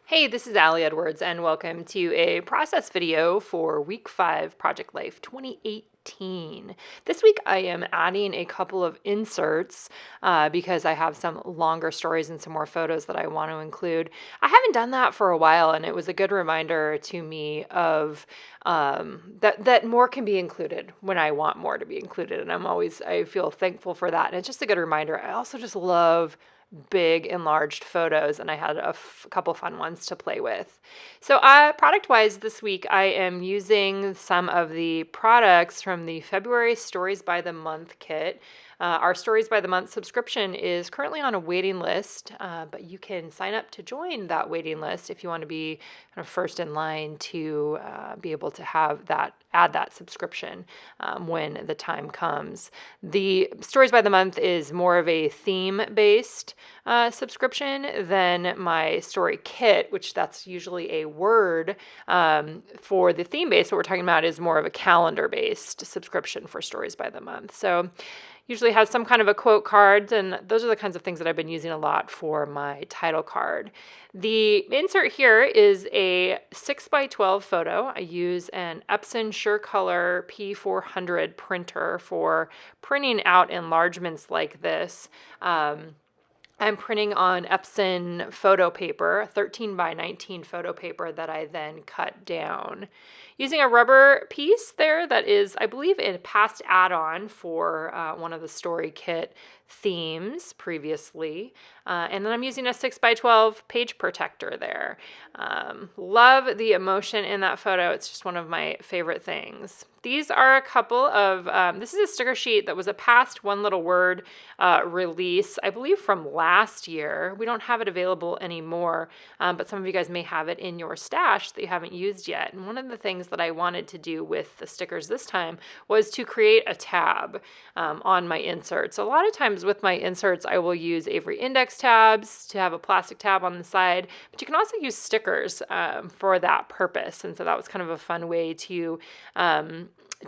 Hey, this is Allie Edwards, and welcome to a process video for Week 5 Project Life 2018. This week I am adding a couple of inserts because I have some longer stories and some more photos that I want to include. I haven't done that for a while, and it was a good reminder to me of that more can be included when I want more to be included, and I feel thankful for that. And it's just a good reminder. I also just love big enlarged photos, and I had a couple fun ones to play with. So product wise this week I am using some of the products from the February Stories by the Month kit. Our Stories by the Month subscription is currently on a waiting list, but you can sign up to join that waiting list if you want to be kind of first in line to be able to add that subscription when the time comes. The Stories by the Month is more of a theme-based subscription than my story kit, which that's usually a word. For the theme-based, what we're talking about is more of a calendar-based subscription for Stories by the Month. So usually has some kind of a quote card, and those are the kinds of things that I've been using a lot for my title card. The insert here is a 6x12 photo. I use an Epson SureColor P400 printer for printing out enlargements like this. I'm printing on Epson photo paper, 13 by 19 photo paper that I then cut down. Using a rubber piece there that is, I believe, a past add-on for one of the story kit themes previously. And then I'm using a 6x12 page protector there. Love the emotion in that photo. It's just one of my favorite things. These are a couple of, this is a sticker sheet that was a past One Little Word release, I believe from last year. We don't have it available anymore, but some of you guys may have it in your stash that you haven't used yet. And one of the things that I wanted to do with the stickers this time was to create a tab on my inserts. A lot of times with my inserts, I will use Avery Index tabs to have a plastic tab on the side, but you can also use stickers for that purpose. And so that was kind of a fun way to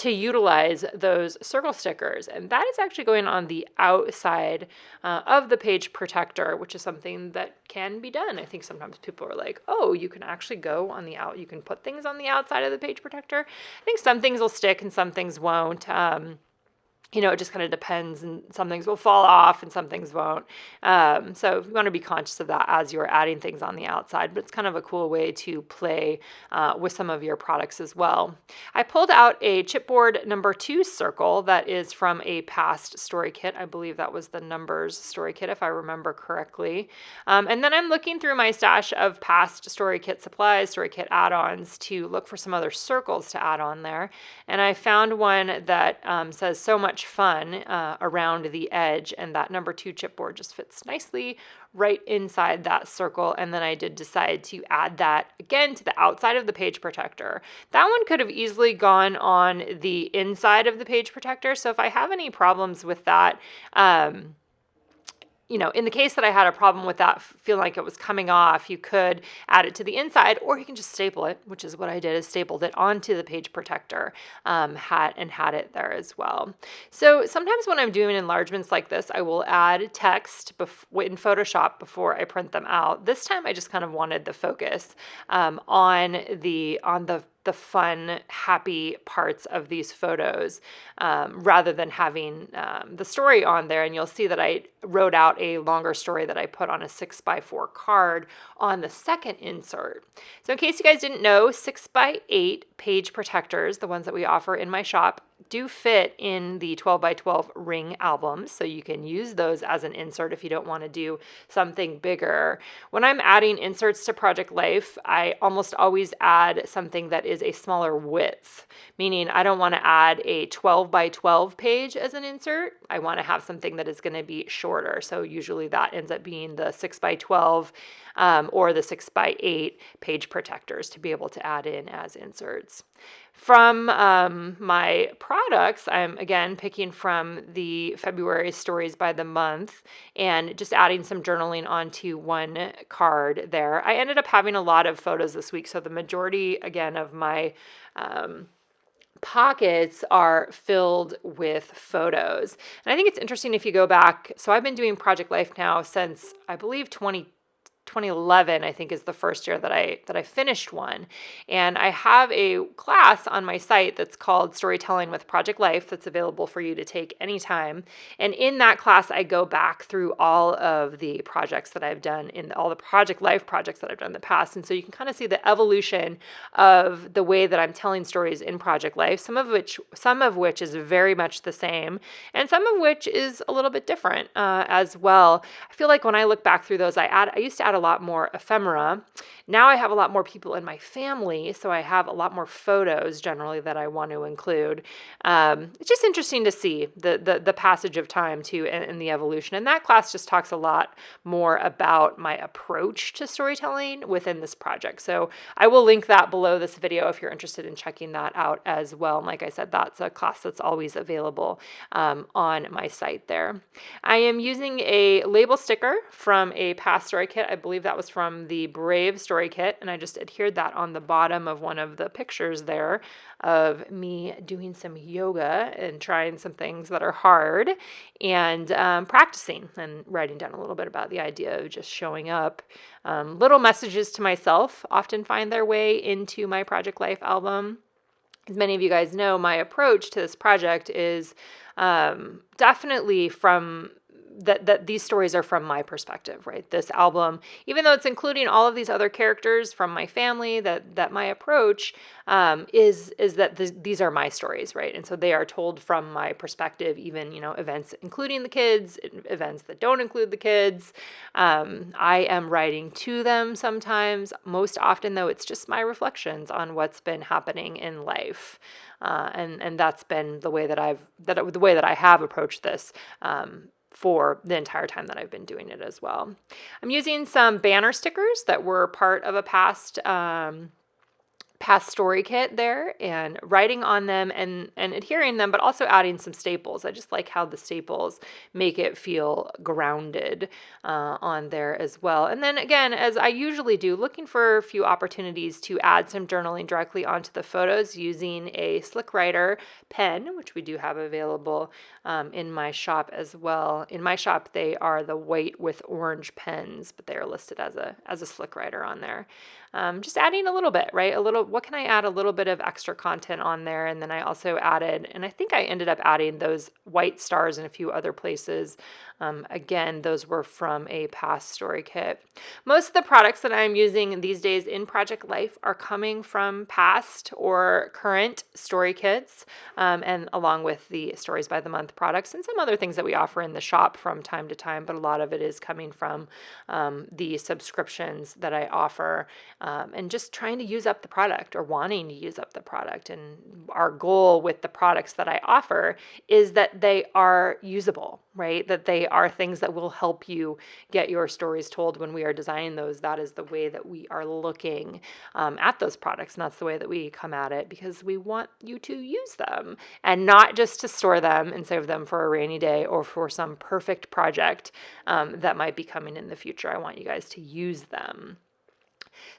utilize those circle stickers. And that is actually going on the outside of the page protector, which is something that can be done. I think sometimes people are like, oh, you can actually go on the you can put things on the outside of the page protector. I think some things will stick and some things won't. It just kind of depends, and some things will fall off and some things won't. So you want to be conscious of that as you're adding things on the outside, but it's kind of a cool way to play with some of your products as well. I pulled out a chipboard number 2 circle that is from a past story kit. I believe that was the Numbers story kit, if I remember correctly. And then I'm looking through my stash of past story kit supplies, story kit add-ons to look for some other circles to add on there. And I found one that says so much fun around the edge, and that number 2 chipboard just fits nicely right inside that circle. And then I did decide to add that again to the outside of the page protector. That one could have easily gone on the inside of the page protector. So if I have any problems with that, in the case that I had a problem with that, feeling like it was coming off, you could add it to the inside, or you can just staple it, which is what I did, is stapled it onto the page protector, had it there as well. So sometimes when I'm doing enlargements like this, I will add text in Photoshop before I print them out. This time I just kind of wanted the focus on the fun, happy parts of these photos rather than having the story on there. And you'll see that I wrote out a longer story that I put on a 6x4 card on the second insert. So in case you guys didn't know, 6x8 page protectors, the ones that we offer in my shop, do fit in the 12x12 ring albums, so you can use those as an insert if you don't want to do something bigger. When I'm adding inserts to Project Life, I almost always add something that is a smaller width, meaning I don't want to add a 12x12 page as an insert. I want to have something that is going to be shorter, so usually that ends up being the 6x12 or the 6x8 page protectors to be able to add in as inserts. From my products, I'm again picking from the February Stories by the Month and just adding some journaling onto one card there. I ended up having a lot of photos this week, so the majority, again, of my pockets are filled with photos. And I think it's interesting if you go back. So I've been doing Project Life now since, I believe, 2010. 2011, I think, is the first year that I finished one. And I have a class on my site that's called Storytelling with Project Life that's available for you to take anytime. And in that class, I go back through all of the projects that I've done, in all the Project Life projects that I've done in the past. And so you can kind of see the evolution of the way that I'm telling stories in Project Life, some of which is very much the same, and some of which is a little bit different as well. I feel like when I look back through those, I used to add a lot more ephemera. Now I have a lot more people in my family, so I have a lot more photos generally that I want to include. It's just interesting to see the passage of time too, and the evolution. And that class just talks a lot more about my approach to storytelling within this project. So I will link that below this video if you're interested in checking that out as well. And like I said, that's a class that's always available on my site there. I am using a label sticker from a past story kit. I believe that was from the Brave story kit, and I just adhered that on the bottom of one of the pictures there of me doing some yoga and trying some things that are hard, and practicing and writing down a little bit about the idea of just showing up. Little messages to myself often find their way into my Project Life album. As many of you guys know, my approach to this project is definitely from that these stories are from my perspective, right? This album, even though it's including all of these other characters from my family, that my approach is that these are my stories, right? And so they are told from my perspective, even, events including the kids, events that don't include the kids. I am writing to them sometimes. Most often, though, it's just my reflections on what's been happening in life. And that's been the way that I have approached this for the entire time that I've been doing it as well. I'm using some banner stickers that were part of a past story kit there, and writing on them and adhering them, but also adding some staples. I just like how the staples make it feel grounded on there as well. And then again, as I usually do, looking for a few opportunities to add some journaling directly onto the photos using a Slick Writer pen, which we do have available in my shop as well. In my shop, they are the white with orange pens, but they are listed as a Slick Writer on there. Just adding a little bit, right? What can I add a little bit of extra content on there? And then I also added, and I think I ended up adding those white stars in a few other places. Again, those were from a past story kit. Most of the products that I'm using these days in Project Life are coming from past or current story kits, and along with the Stories by the Month products and some other things that we offer in the shop from time to time, but a lot of it is coming from the subscriptions that I offer, and just trying to use up the product or wanting to use up the product. And our goal with the products that I offer is that they are usable, right? That they are things that will help you get your stories told when we are designing those. That is the way that we are looking at those products, and that's the way that we come at it, because we want you to use them and not just to store them and save them for a rainy day or for some perfect project that might be coming in the future. I want you guys to use them.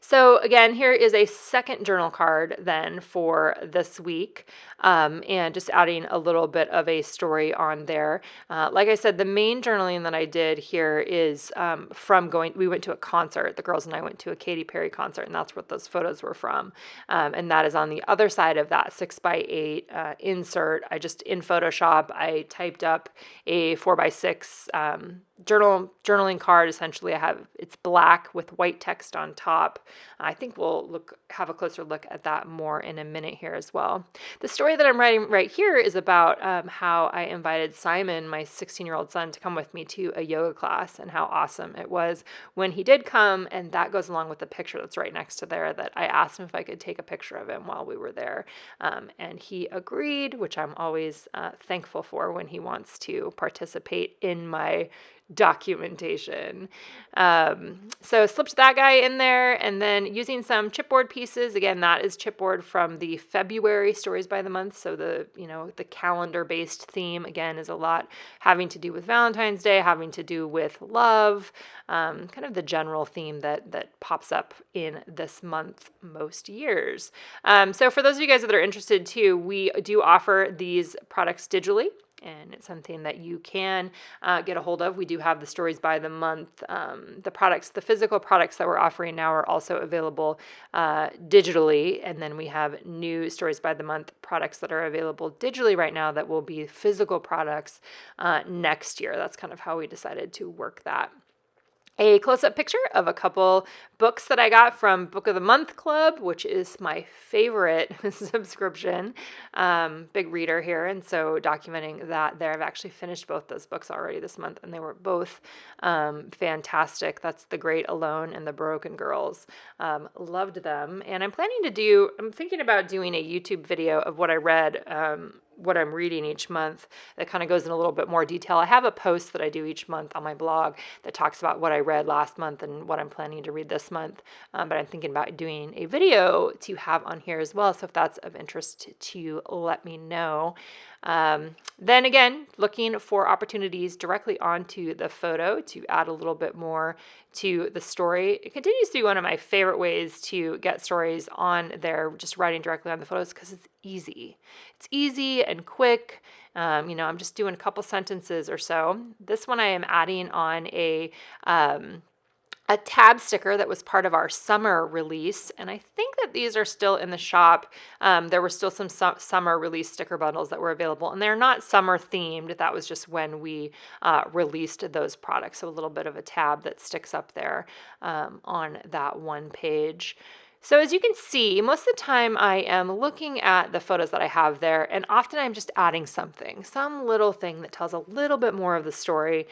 So again, here is a second journal card then for this week, and just adding a little bit of a story on there. Like I said, the main journaling that I did here is we went to a concert. The girls and I went to a Katy Perry concert, and that's what those photos were from. And that is on the other side of that 6x8 insert. In Photoshop, I typed up a 4x6 journaling card. Essentially, it's black with white text on top. I think we'll have a closer look at that more in a minute here as well. The story that I'm writing right here is about how I invited Simon, my 16-year-old son, to come with me to a yoga class, and how awesome it was when he did come. And that goes along with the picture that's right next to there, that I asked him if I could take a picture of him while we were there. And he agreed, which I'm always thankful for when he wants to participate in my documentation. So slipped that guy in there, and then using some chipboard pieces. Again, that is chipboard from the February Stories by the Month. So the calendar-based theme, again, is a lot having to do with Valentine's Day, having to do with love, kind of the general theme that pops up in this month most years. So for those of you guys that are interested too, we do offer these products digitally. and it's something that you can get a hold of. We do have the Stories by the Month. The physical products that we're offering now are also available digitally, and then we have new Stories by the Month products that are available digitally right now that will be physical products next year. That's kind of how we decided to work that. A close-up picture of a couple books that I got from Book of the Month Club, which is my favorite subscription. Big reader here, and so documenting that there. I've actually finished both those books already this month, and they were both fantastic. That's The Great Alone and The Broken Girls. Loved them, and I'm thinking about doing a YouTube video of what I read, what I'm reading each month that kind of goes in a little bit more detail. I have a post that I do each month on my blog that talks about what I read last month and what I'm planning to read this month, but I'm thinking about doing a video to have on here as well, so if that's of interest to you, let me know. Then again, looking for opportunities directly onto the photo to add a little bit more to the story. It continues to be one of my favorite ways to get stories on there, just writing directly on the photos, because it's easy. It's easy and quick. I'm just doing a couple sentences or so. This one I am adding on a tab sticker that was part of our summer release, and I think that these are still in the shop. There were still some summer release sticker bundles that were available, and they're not summer themed. That was just when we released those products, so a little bit of a tab that sticks up there on that one page. So as you can see, most of the time I am looking at the photos that I have there, and often I'm just adding something, some little thing that tells a little bit more of the story,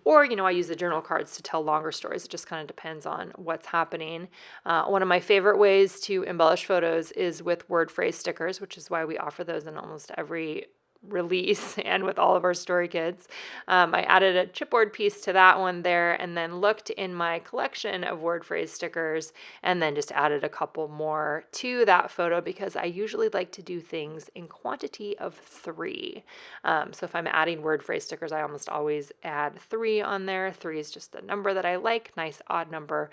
or I use the journal cards to tell longer stories. It just kind of depends on what's happening. One of my favorite ways to embellish photos is with word phrase stickers, which is why we offer those in almost every release and with all of our story kits. I added a chipboard piece to that one there, and then looked in my collection of word phrase stickers and then just added a couple more to that photo, because I usually like to do things in quantity of 3. So if I'm adding word phrase stickers, I almost always add 3 on there. 3 is just the number that I like, nice odd number,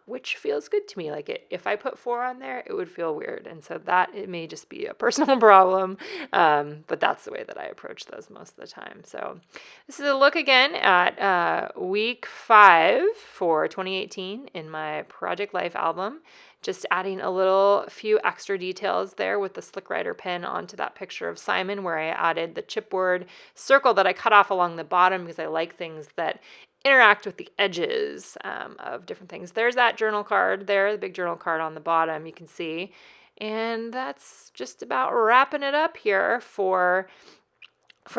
which feels good to me. Like if I put 4 on there, it would feel weird, and so that it may just be a personal problem, but that's the way that I approach those most of the time. So this is a look again at week 5 for 2018 in my Project Life album. Just adding a few extra details there with the Slick Rider pen onto that picture of Simon, where I added the chipboard circle that I cut off along the bottom because I like things that interact with the edges of different things. There's that journal card there, the big journal card on the bottom, you can see. And that's just about wrapping it up here for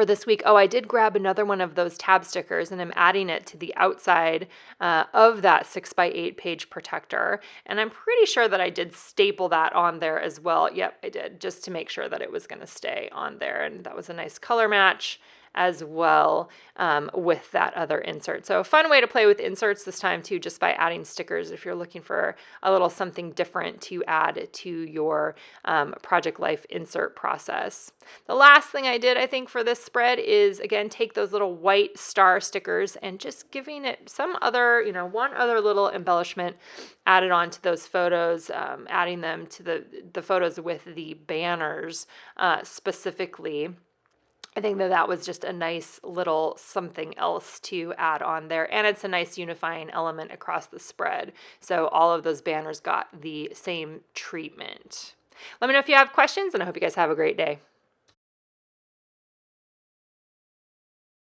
this week. Oh, I did grab another one of those tab stickers, and I'm adding it to the outside of that 6x8 page protector. And I'm pretty sure that I did staple that on there as well. Yep, I did, just to make sure that it was going to stay on there. And that was a nice color match as well with that other insert. So a fun way to play with inserts this time too, just by adding stickers if you're looking for a little something different to add to your Project Life insert process. The last thing I did, I think, for this spread is, again, take those little white star stickers and just giving it some other, one other little embellishment added on to those photos, adding them to the photos with the banners specifically. I think that was just a nice little something else to add on there. And it's a nice unifying element across the spread. So all of those banners got the same treatment. Let me know if you have questions, and I hope you guys have a great day.